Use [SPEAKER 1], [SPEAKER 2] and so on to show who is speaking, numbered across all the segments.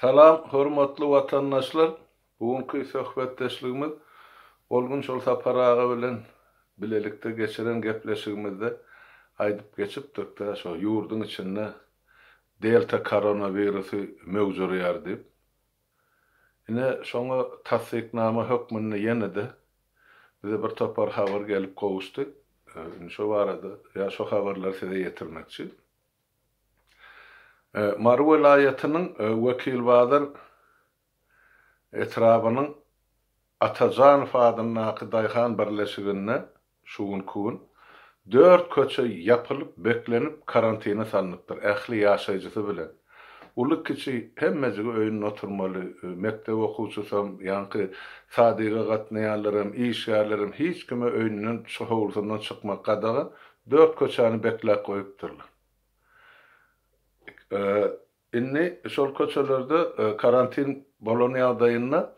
[SPEAKER 1] Salam, hormatly watandaşlar. Bugünkü söhbetdeşligimiz olgun şol saparaga bilen bilelikde geçiren gepleşigimizde aýdyp geçipdik da şo ýurdun içinde delta koronawirusu mewjurýar diýip. Ine şoňa tasdiknama hökmünde ýene-de bize bir topar habar gelip gowuşdy. Şo barada ýa şo habarlar size ýetirmekçi. Maru vilayatynyň wekil badyr etrabynyň Atajan fadyny Akydaýhan birleşigine şugun 4 köçe yapılıp beklenip karantina salınıpdyr. Ähli ýaşaýjysy bilen. Uly kiçi hemmejigi öýüne oturmaly, mektep okuwçysam, ýa-ni sadyga gatnaýanlarym, işgärlerim hiç kime öýünden şu howlundan çykmak gadaga 4 köçäni beklep goýupdyrlar. Inni şol köçelerde karantin bolan ýagdaýynda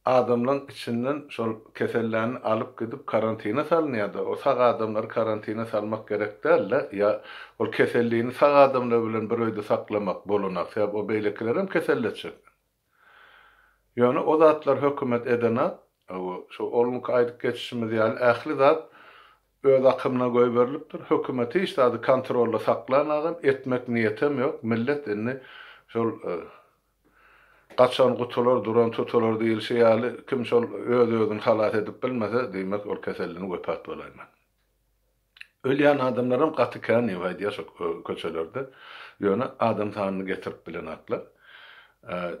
[SPEAKER 1] adamlaryň içinden şol keselläni alyp gidip karantina salynýardy. O sag adamlar karantina salmak gerek däl, ýa ol keselligini sag adamlar bilen bir öýde saklamak bolanak. Sebäp o beýlekilerem keselletjek. Ýöne o zatlar hökümet edene, şu olmuk aýdyp geçişimiz ýaly ähli zat öz akymyna goý berilipdir. Hökümeti hiç zady kontrolda saklanagyn etmek niýetem ýok. Millet inni şol gaçan gutular, duran tutular diýilse ýaly kim şol öz-özüni halat edip bilmese diýmek ol keselligini göpat bolaýman. Ölýän adamlarym gaty kän ýa şo köçelerde ýöne adam sanyny getirip bilen atlar.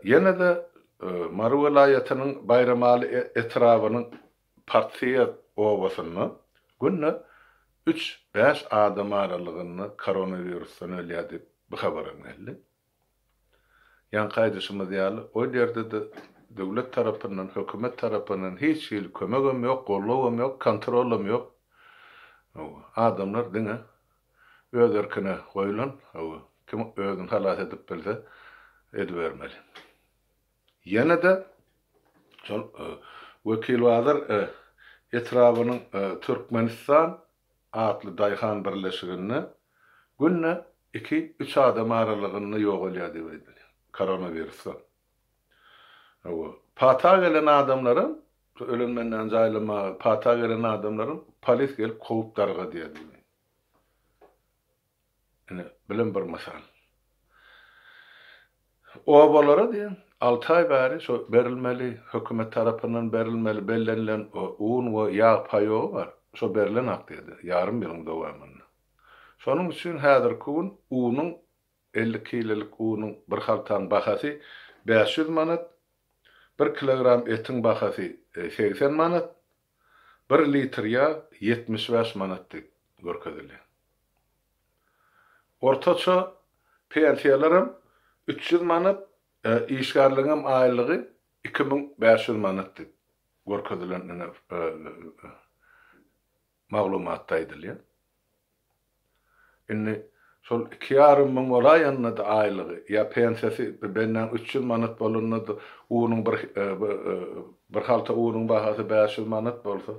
[SPEAKER 1] Ýene-de Maru vilayatynyň Bayramaly etrabynyň partiýa owasyny günne 3-5 adam aralygyny koronavirusdan ölýär diýip bu habaram geldi. Yan kaydışımız ýaly o ýerde de döwlet tarapyndan, hökümet tarapyndan hiç ýyl kömegem ýok, gollawam ýok, kontrolum ýok. Adamlar diňe öz erkine goýulan, kim özüni halat edip bilse edibermeli. Ýene-de şol wekil badyr etrabynyň Türkmenistan atly Daýhan birleşigine günne 2-3 adam aralygyny ýogalýar diýip koronavirusdan. Pata gelen adamların, ölümden jaylama pata gelen adamların polis gelip kovup darga diýdi. Ine bilen bir masal. Obalara diýen 6 ay bäri şo berilmeli, hökümet tarapyndan berilmeli bellenilen un we ýağ paýogy bar. Şo berilen ak diýdi. Ýarym ýylyň dowamında. Şonuň üçin häzir kun unyň 50 kilolik unyň bir haltan bahasy 500 manat, 1 kilogram etiň bahasy 80 manat, 1 litr ýağ 75 manat diýip görkezildi. Ortaça pensiýalaryň 300 manat, işgärligiň aýlygy 2500 manat diýip görkezilen maglumatda edilýär. Inni şol 2,5 ming bolaýanna da aýlygy ýa pensiýasy benden 300 manat bolunna da unyň bir halta unyň bahasy 500 manat bolsa,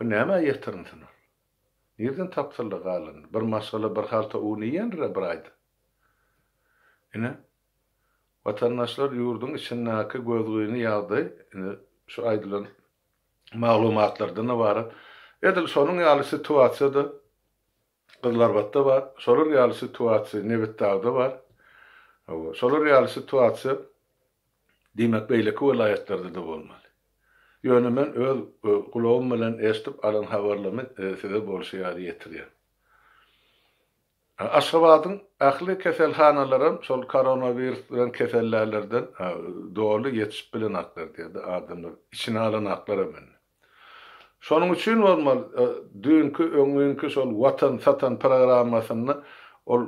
[SPEAKER 1] o näme ýetirnsin? Nerden tapsyldy galan? Bir maşgala bir halta uny ýendir bir aýda. Ine watandaşlar ýurdun içindäki gözlüğini ýagdy, şu aýdylan maglumatlardan bar. Edil şonuň ýaly situasiýada Kızlarbatda var, şolur ýaly situasiýa Nebitdagda var. Şolur ýaly situasiýa diýmek beýleki vilayatlarda da bolmaly. Ýöne men öz kulagym bilen eşdip alan habarlamy size bolşýar ýetirýär. Aşgabatyň ähli keselhanalaryň şol koronavirus bilen kesellärlerden dogry ýetişip bilen aklar diýdi adamlar. İçine alan aklar men. Şonuň üçin bolmaly dünkü öňüňkü şol watan satan programasyny ol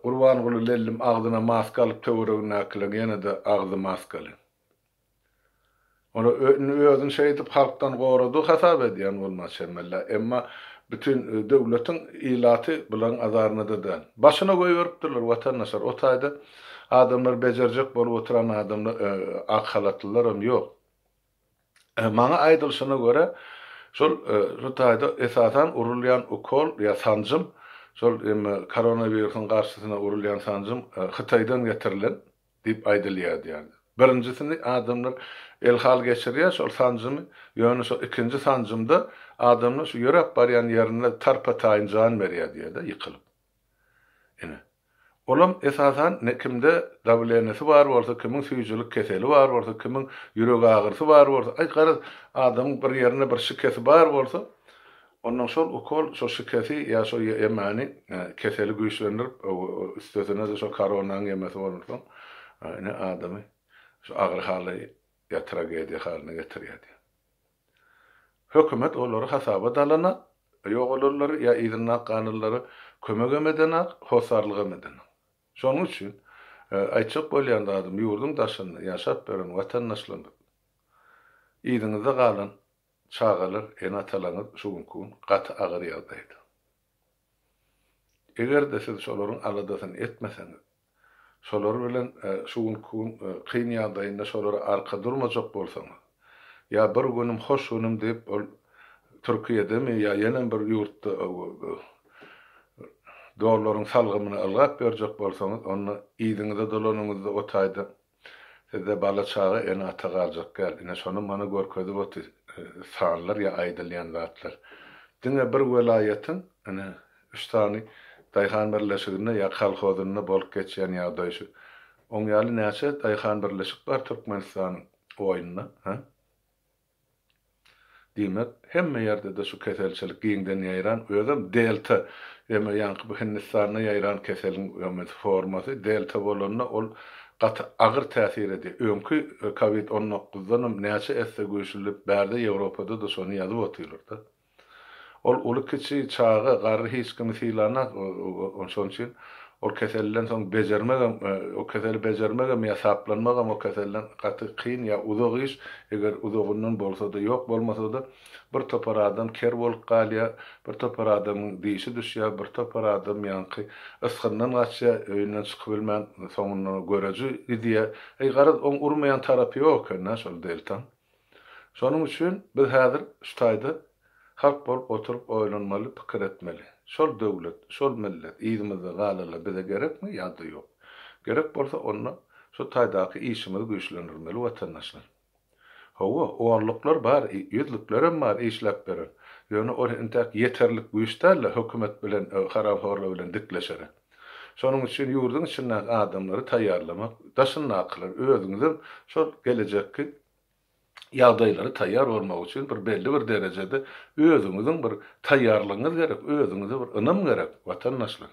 [SPEAKER 1] Gurban Guly lellim agdyna maska alyp töweregine aklan ýene-de agdy maskaly. Onu özüň şeýdip halkdan gorudy hasap edýän bolmaz şemelle. Emma bütün döwletiň ilaty bilen azaryna da başyna goýup watandaşlar. O taýda adamlar bejerjek bolup oturan adamlar ak halatlylarym ýok. Maňa aýdylşyna görä şol rutayda esasan urulýan ukol ýa sancym şol koronavirusyň garşysyna urulýan sancym Hytaýdan getirilen diýip aýdylýar diýär. Birincisini adamlar el hal geçiriyor, şol sancımı, ýöne şol ikinji sancımda adamlar şu ýörek barýan ýerine tarpa taýyn jan berýär diýär-de ýykylyp. Ine. Olam esasan ne kimde WNS var bolsa, kimin süýjülük keseli var bolsa, kimin ýürek agyrysy var bolsa, ay garaz adamyň bir ýerine bir şikesi bar bolsa, ondan şol okol şol şikesi ýa şol ýemani keseli güýçlendirip üstesine de şol koronanyň ýemesi bolsa, ine adamy şu agyr haly ya tragediýa halyna getirýär. Hökümet olary hasaba dalana, ýok olarlar ya ýa-da kanunlary kömek emedenak, hosarlyk emedenak. Şonuň üçin aýçyk bolýan adam ýurdun daşyny ýaşap beren watandaşlaryň ýygyňyzda galan çağalar, enatalaryň şuňkun gaty agyr ýagdaýdy. Eger de siz şolaryň aladasyny etmeseňiz, şolar bilen şuňkun kyn ýagdaýynda şolary arka durmajak bolsaňyz, ýa bir günüm hoş günüm diýip ol Türkiýede mi ýa ýene bir ýurtda dolarlaryň salgymy algap berjek bolsaňyz, onu ýygyňyzda dolanyňyzda otaýdy. Sizde bala çağı enata galjak gel. Ine şonu mana görkezip oty sanlar ýa aýdylýan zatlar. Diňe bir welaýatyň ine üç tany Daýhan birleşigine ýa kolhozyna bolup geçýän ýagdaý şu. Oň ýaly näçe Daýhan birleşik bar Türkmenistanyň oýunyna, ha? Diýmek, hemme ýerde de şu keselçilik giňden ýaýran, özüm delta ýa ýanky bu Hindistanyň ýaýran keseliň ýa formasy delta bolanyna ol gaty agyr täsir edýär. Öňkü COVID-19-dan näçe esse güýçlülip bärde Ýewropada da şonu ýazyp otyrlar. Ol uly kiçi çağı gary hiç kimi filanak şoň üçin ol keselden soň bejermegem, o keseli bejermegem ýa saplanmagam o keselden gaty kyn ýa uzak iş, eger uzagynyň bolsa da ýok bolmasa da bir topar adam ker bolup galýar, bir topar adamyň diýişi düşýär, bir topar adam ýanky ysgyndan gaçýar, öýünden çykyp bilmän soňuna göreji diýär. Garaz oň urmayan tarapy ýok, näşol deltan. Şonuň üçin biz häzir şu taýda halk bolup oturup oýlanmaly, pikir etmeli. Şol döwlet, şol millet, ýygymyzda galalar bize gerekmi ýa-da ýok. Gerek bolsa onu şu taýdaky işimizi güýçlendirmeli watandaşlar. Hawa, oğanlyklar bar, ýüzlüklerim bar işläp beren. Ýöne ol intak ýeterlik güýçlerle hökümet bilen, harapharlar bilen dikleşer. Şonuň üçin ýurdun içinden adamlary taýýarlamak, daşynaklar özüňizi şol gelecekki ýagdaýlary taýýar bolmak üçin bir belli bir derejede özüňiziň bir taýýarlygyňyz gerek, özüňize bir ynam gerek watandaşlar.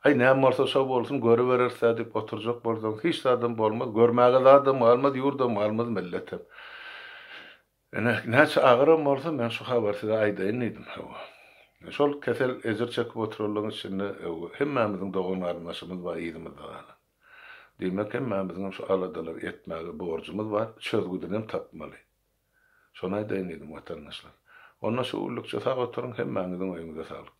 [SPEAKER 1] Ay näme bolsa şo bolsun, göre bererse diýip oturjak bolsaň hiç adam bolmaz, görmäge adam bolmaz, ýurdam bolmaz milletem. Näçe agyram bolsa men şu habar size aýdaýyn edim. Şol kesel ezir çekip oturulgyň içinde hemmämiziň dogunlarymyz bar ýygymyzda galan. Diýmek hemmämiziň şu aladalar etmäge borjumyz bar, çözgüden tapmaly. Şonu aýdaýyn edim watandaşlar. Onda şu ullukça sag oturuň hemmämiziň öýüňize saglyk.